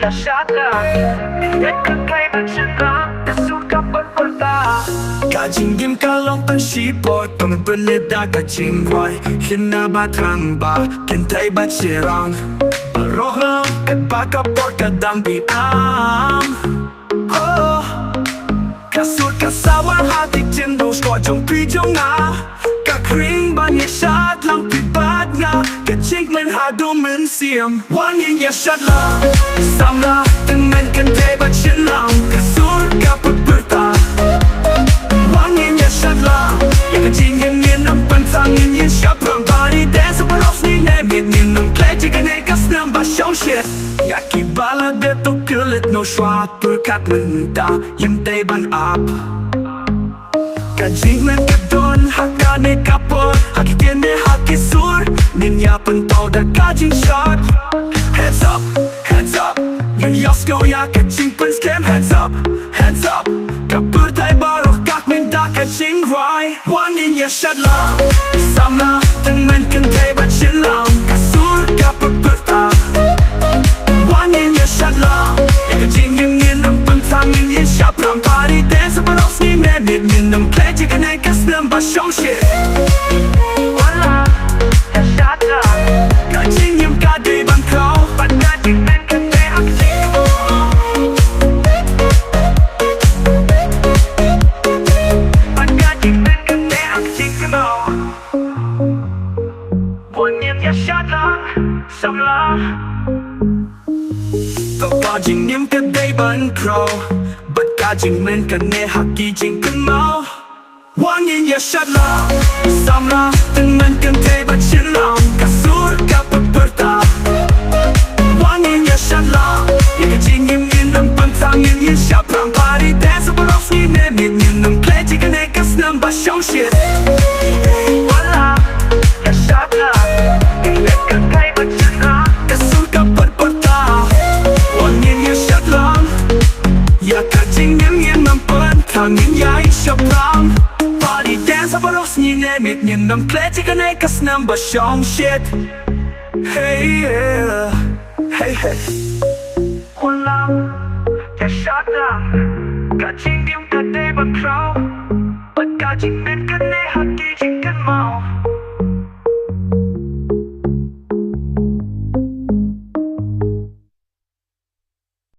อย่าช้าตาเด็กกับใครมันชนะแต่สู้กับบนคนตากาจริงยิ้มกาลองตั้งชีพอต้องเป็นเลือดกาจริงไว้เห็นหน้าบ้าทางบ้ากันไทยบ้าเชียรังโรฮลกันบ้ากับปอดกันดังบีอามKasut kasawa hati cindos ko jong pijong nga Kakring banyak syat lang pibat nga Kecik men hadu men siam Wangin ya syat lang Samla dengan kente bacin lang Kasut kaput berta Wangin ya syat lang Ya kecing yang nginam pentangin yin syap Rambari dance separos ni nemit Nginam klej jika nekas nambah syong shit Yaki bala deto kulit no shwat berkat menda yang teban up Kajing men kadon haka ne kapor Haki kene haki sur Ninya pentau da kajing shot Heads up, heads up Yun yosko ya kajing pen scam Heads up, heads up Kapur tay baroh kak menda kajing rai Wanin ya shad lang Samla dengan kente bacin lang Kasur kapur berta Wangin ya syat lang Ya kecing yang nginam pentangin yin syap Rampari dance separos ni menit Nginam klej jika nekas nambah syong shit Wala ya syat lang Kacing yang kade bang kau Pada dimen kete aksing Pada dimen kete aksing kau Wangin ya syat lang Samla Kajing nim kadai ban crow But kajing men kane haki jing kan mau Wangin ya syat lang Samla dengan kente bacin lang Kasur kaput berta Wangin ya syat lang Ya kajing nim nginam pentangin yin syap Rampari dance separos ni nemit Nginam klej jika nekas nambah syong shit Wala ya syat lang Ingat kakai bacin lang Kasur kaput berta Ya kacing yang nginam pentangin ya isyap lang Body dance separos ni nemit Nginam klej jika nekas nambah syong shit Hey yeah Hey hey Walang ya syat lang Kacing diem kadai bang crow But kacing men